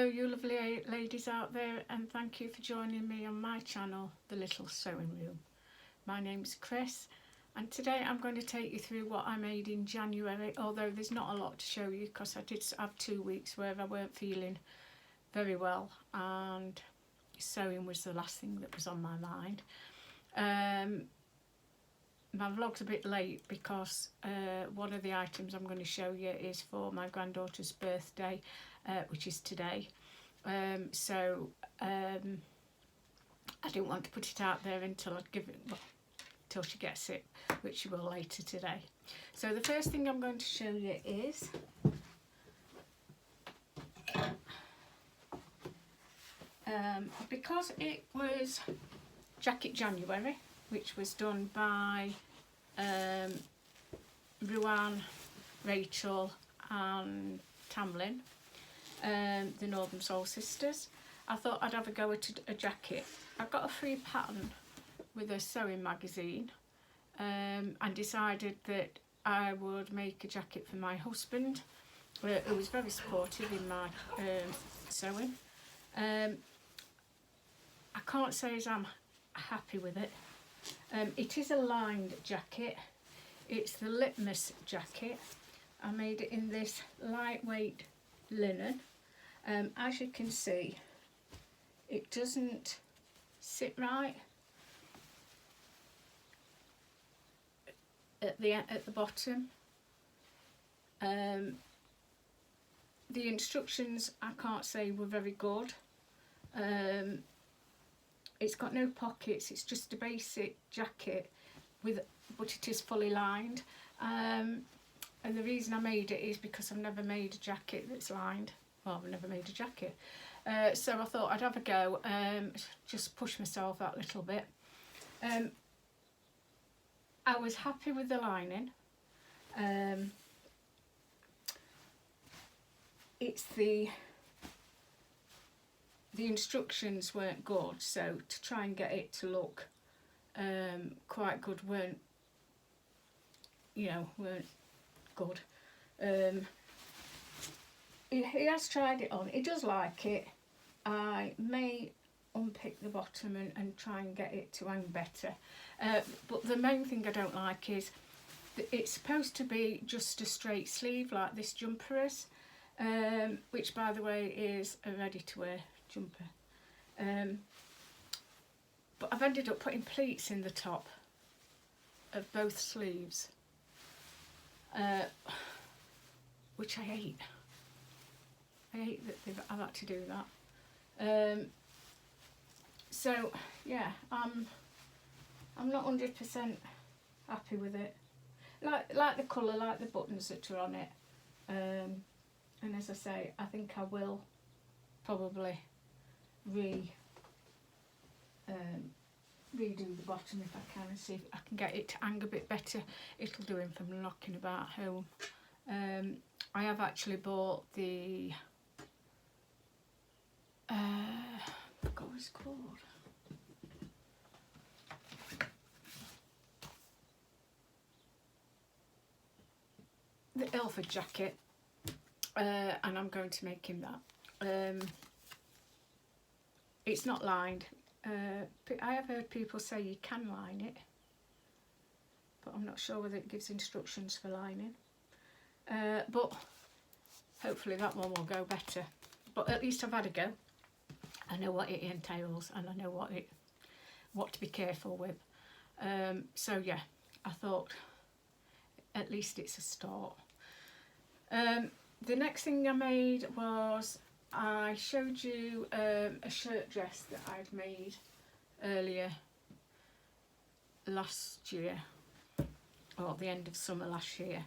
Hello you lovely ladies out there, and thank you for joining me on my channel, The Little Sewing Room. My name's Chris, and today I'm going to take you through what I made in January, although there's not a lot to show you because I did have 2 weeks where I weren't feeling very well and sewing was the last thing that was on my mind. My vlog's a bit late because one of the items I'm going to show you is for my granddaughter's birthday, which is today. So I didn't want to put it out there until I'd give it, well, till she gets it, which she will later today. So the first thing I'm going to show you is because it was Jacket January, which was done by Ruan, Rachel and Tamlin, the Northern Soul Sisters. I thought I'd have a go at a jacket. I got a free pattern with a sewing magazine and decided that I would make a jacket for my husband, who was very supportive in my sewing. I can't say as I'm happy with it. It is a lined jacket. It's the litmus jacket. I made it in this lightweight linen. As you can see, it doesn't sit right at the bottom. The instructions, I can't say were very good. It's got no pockets, it's just a basic jacket but it is fully lined. And the reason I made it is because I've never made a jacket that's lined. Well, I've never made a jacket. So I thought I'd have a go, just push myself that little bit. I was happy with the lining. It's the instructions weren't good, so to try and get it to look quite good weren't good. He has tried it on, he does like it. I may unpick the bottom and try and get it to hang better, but the main thing I don't like is that it's supposed to be just a straight sleeve like this jumper is, which by the way is a ready to wear jumper, but I've ended up putting pleats in the top of both sleeves, which I hate. I hate that I've had to do that. So yeah, I'm not 100% happy with it. Like the colour, like the buttons that are on it, and as I say, I think I will probably redo the bottom if I can, and see if I can get it to hang a bit better. It'll do him from knocking about home. I have actually bought the I forgot what it's called. The Ilford jacket, and I'm going to make him that. It's not lined. I have heard people say you can line it, but I'm not sure whether it gives instructions for lining. But hopefully that one will go better. But at least I've had a go. I know what it entails, and I know what to be careful with. So yeah, I thought at least it's a start. The next thing I made was, I showed you a shirt dress that I'd made earlier last year, or at the end of summer last year,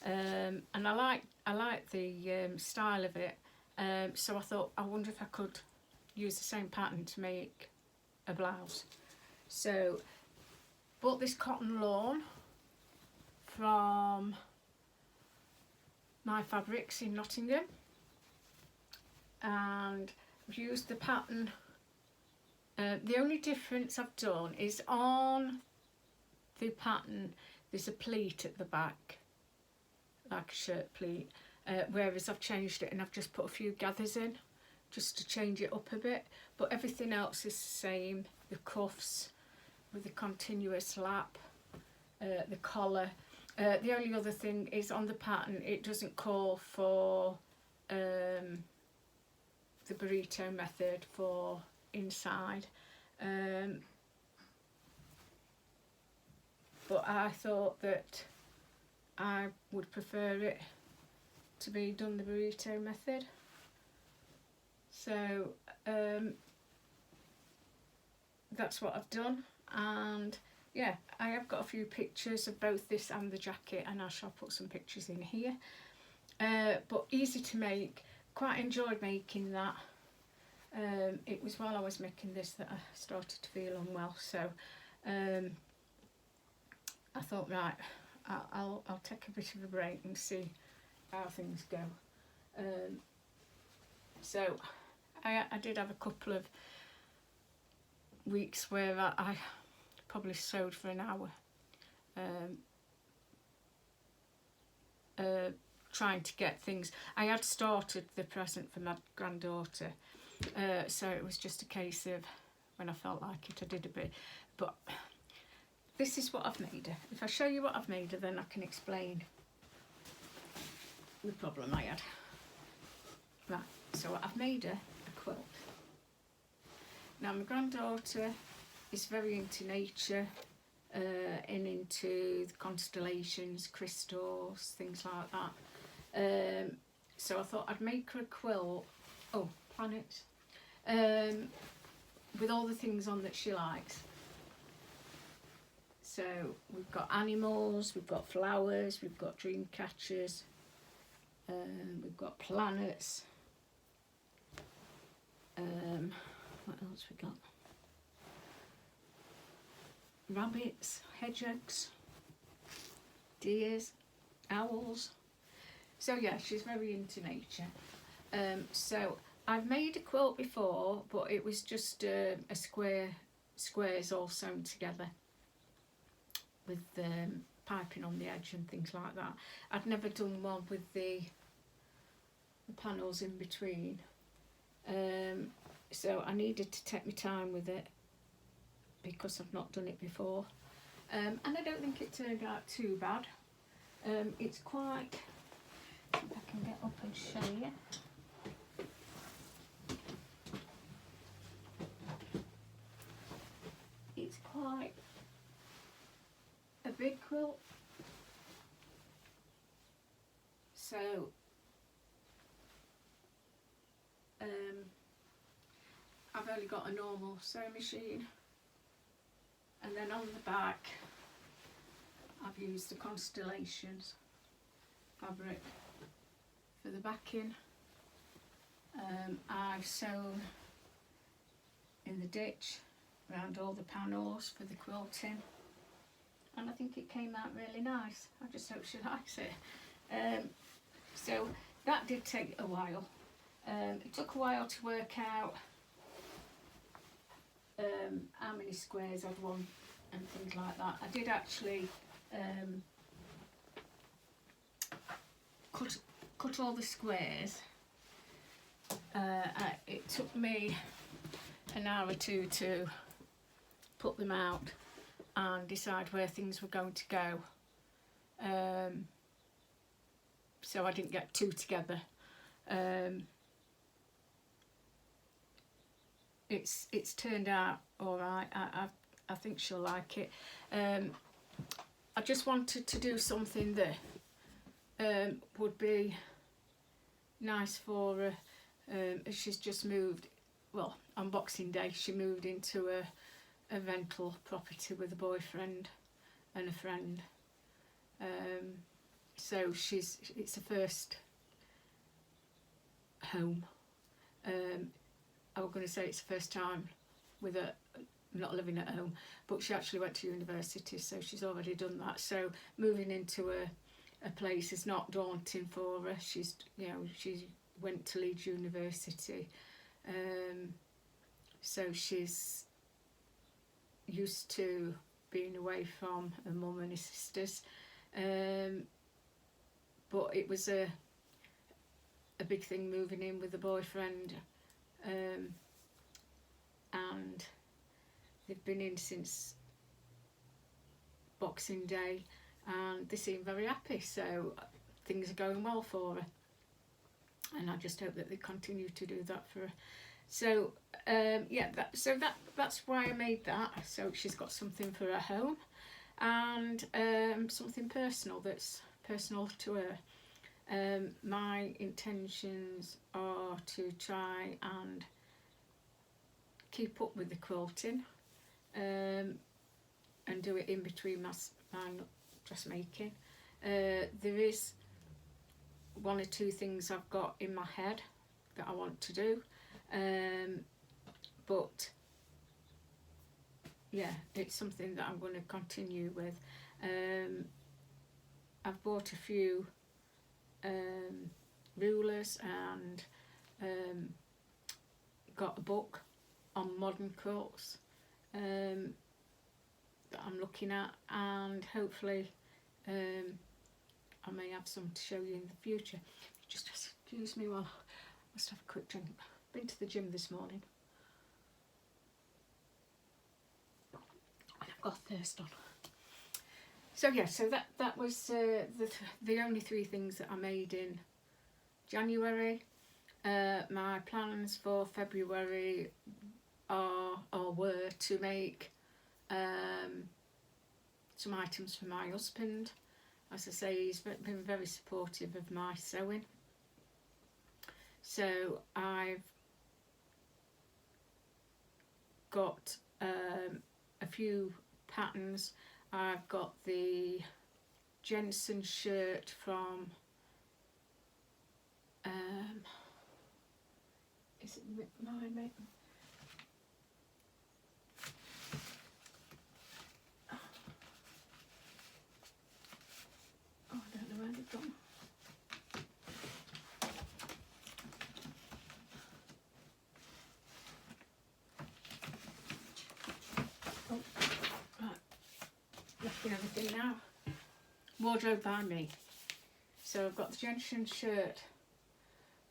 and I like the style of it. So I thought, I wonder if I could use the same pattern to make a blouse. So bought this cotton lawn from My Fabrics in Nottingham, and I've used the pattern. The only difference I've done is on the pattern there's a pleat at the back, like a shirt pleat, whereas I've changed it and I've just put a few gathers in just to change it up a bit, but everything else is the same. The cuffs with the continuous lap, the collar. The only other thing is on the pattern it doesn't call for the burrito method for inside, but I thought that I would prefer it to be done the burrito method. So that's what I've done, and yeah, I have got a few pictures of both this and the jacket, and I shall put some pictures in here. But easy to make, quite enjoyed making that. It was while I was making this that I started to feel unwell, so I thought, right, I'll take a bit of a break and see how things go. So I did have a couple of weeks where I probably sewed for an hour, trying to get things. I had started the present for my granddaughter, so it was just a case of when I felt like it I did a bit, but this is what I've made her. If I show you what I've made her, then I can explain the problem I had. Right, so I've made her a quilt. Now my granddaughter is very into nature, and into the constellations, crystals, things like that. So I thought I'd make her a quilt, planets, with all the things on that she likes. So we've got animals, we've got flowers, we've got dream catchers, we've got planets. What else we got? Rabbits, hedgehogs, deers, owls. So yeah, she's very into nature. So I've made a quilt before, but it was just a squares all sewn together with piping on the edge and things like that. I'd never done one with the panels in between. So I needed to take my time with it because I've not done it before, and I don't think it turned out too bad. It's quite, if I can get up and show you. It's quite a big quilt, so I've only got a normal sewing machine, and then on the back I've used the constellations fabric for the backing. I've sewn in the ditch around all the panels for the quilting, and I think it came out really nice. I just hope she likes it. So that did take a while. It took a while to work out how many squares I'd want and things like that. I did actually cut all the squares. It took me an hour or two to put them out and decide where things were going to go, so I didn't get two together. It's turned out all right. I think she'll like it. I just wanted to do something that would be nice for her. She's just moved, well, on Boxing Day she moved into a rental property with a boyfriend and a friend. So it's the first home. I was going to say it's the first time with her not living at home, but she actually went to university, so she's already done that. So moving into a place is not daunting for her. She went to Leeds University, so she's used to being away from her mum and her sisters. But it was a big thing moving in with a boyfriend and they've been in since Boxing Day, and they seem very happy, so things are going well for her, and I just hope that they continue to do that for her. So yeah, that's why I made that, so she's got something for her home, and something personal that's personal to her. My intentions are to try and keep up with the quilting, and do it in between my dressmaking. There is one or two things I've got in my head that I want to do, but yeah, it's something that I'm going to continue with. I've bought a few rulers and got a book on modern quilts that I'm looking at, and hopefully I may have some to show you in the future. Just excuse me while I must have a quick drink. Been to the gym this morning and I've got a thirst on. So yeah, so that was the only three things that I made in January. My plans for February were to make some items for my husband. As I say, he's been very supportive of my sewing. So I've got a few patterns. I've got the Jensen shirt from is it my mate? Oh, I don't know where they've gone. Oh, right. Looking at everything now. Wardrobe by Me. So I've got the Jensen shirt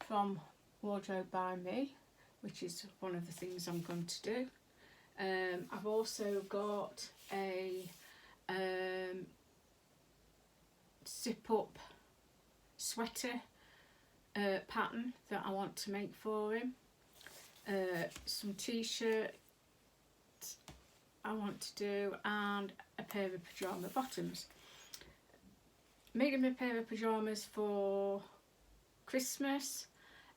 from Wardrobe by Me, which is one of the things I'm going to do. I've also got a zip-up sweater pattern that I want to make for him. Some t-shirts I want to do, and a pair of pyjama bottoms. Made him a pair of pyjamas for Christmas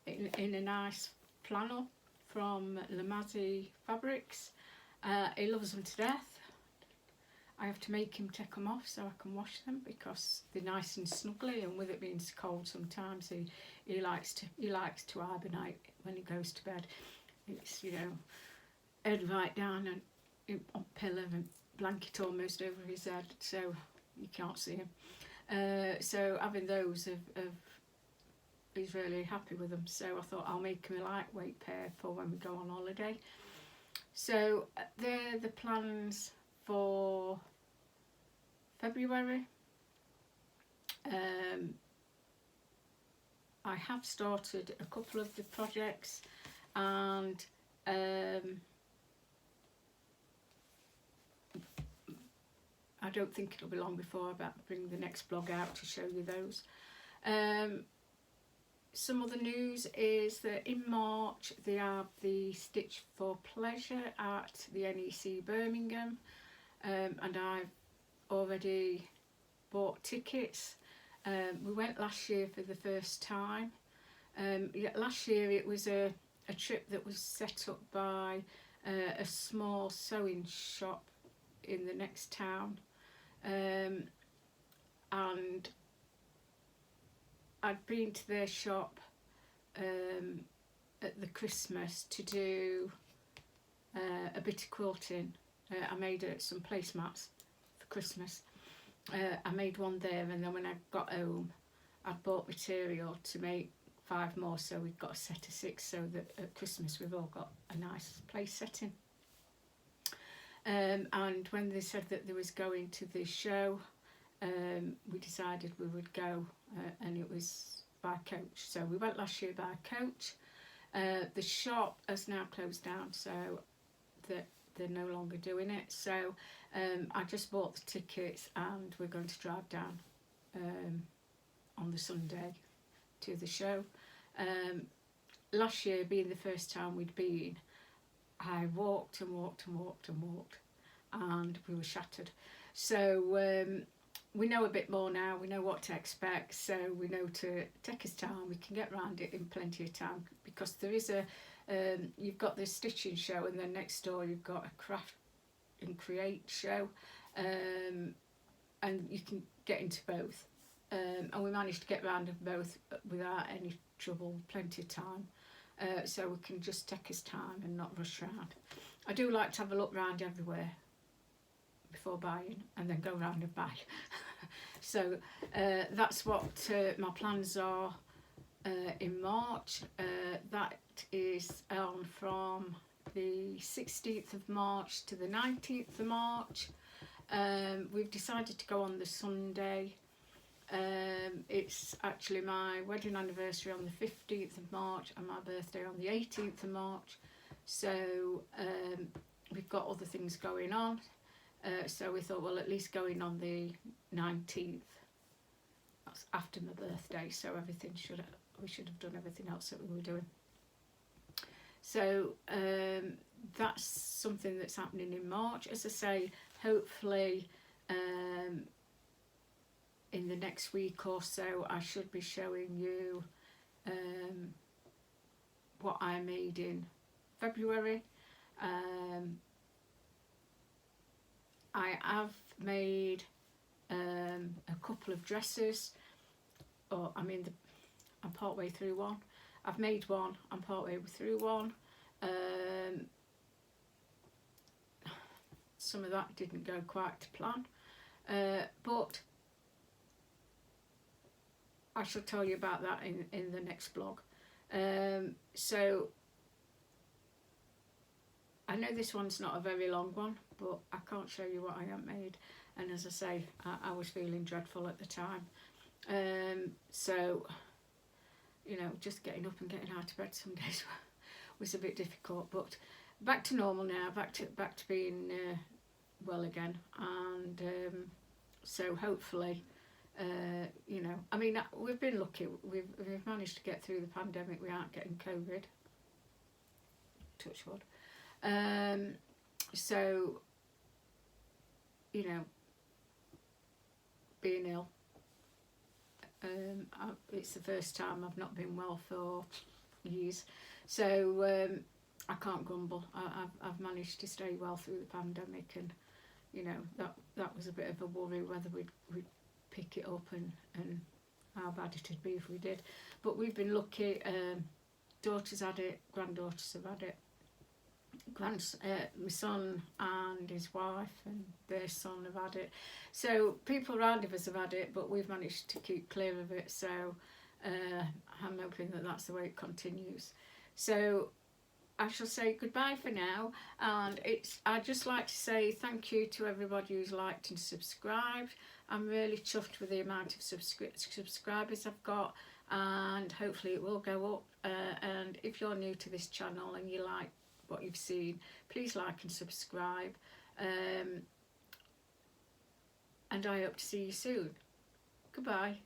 in a nice flannel from Lamazzi Fabrics. He loves them to death. I have to make him take them off so I can wash them because they're nice and snuggly, and with it being cold sometimes he likes to hibernate when he goes to bed. It's, you know, head right down and on pillow and blanket almost over his head, so you can't see him. So having those he's really happy with them, so I thought I'll make him a lightweight pair for when we go on holiday. So they're the plans for February. I have started a couple of the projects, and I don't think it'll be long before I bring the next blog out to show you those. Some other news is that in March they have the Stitch for Pleasure at the NEC Birmingham, and I've already bought tickets. We went last year for the first time. Last year it was a trip that was set up by a small sewing shop in the next town, and I'd been to their shop at the Christmas to do a bit of quilting. I made some placemats for Christmas. I made one there, and then when I got home I bought material to make 5 more, so we've got a set of 6, so that at Christmas we've all got a nice place setting. And when they said that they was going to this show, we decided we would go, and it was by coach. So we went last year by coach. The shop has now closed down, so they're no longer doing it. So I just bought the tickets and we're going to drive down on the Sunday to the show. Last year being the first time we'd been, I walked and walked and walked and walked, and we were shattered. So we know a bit more now. We know what to expect, so we know to take us time. We can get around it in plenty of time, because there is a you've got the stitching show, and then next door you've got a craft and create show, and you can get into both. And we managed to get round of both without any trouble, plenty of time. So we can just take his time and not rush round. I do like to have a look round everywhere before buying, and then go round and buy. So that's what my plans are in March. That is on from the 16th of March to the 19th of March. We've decided to go on the Sunday. It's actually my wedding anniversary on the 15th of March and my birthday on the 18th of March, so we've got other things going on, so we thought, well, at least going on the 19th, that's after my birthday, so we should have done everything else that we were doing. So that's something that's happening in March. As I say, hopefully in the next week or so I should be showing you what I made in February. I have made a couple of dresses, or I'm partway through one. I've made one, I'm partway through one. Some of that didn't go quite to plan, but I shall tell you about that in the next blog. So I know this one's not a very long one, but I can't show you what I have made. And as I say, I was feeling dreadful at the time. So, you know, just getting up and getting out of bed some days was a bit difficult. But back to normal now, back to being well again. And so hopefully, you know, I mean, we've been lucky. We've managed to get through the pandemic without getting COVID. Touch wood. So, you know, being ill, it's the first time I've not been well for years, so I can't grumble. I've managed to stay well through the pandemic, and you know, that was a bit of a worry whether we'd pick it up and how bad it'd be if we did. But we've been lucky. Daughters had it, granddaughters have had it. My son and his wife and their son have had it. So people around us have had it, but we've managed to keep clear of it. So I'm hoping that that's the way it continues. So I shall say goodbye for now, and I'd just like to say thank you to everybody who's liked and subscribed. I'm really chuffed with the amount of subscribers I've got, and hopefully it will go up. And if you're new to this channel and you like what you've seen, please like and subscribe, and I hope to see you soon. Goodbye.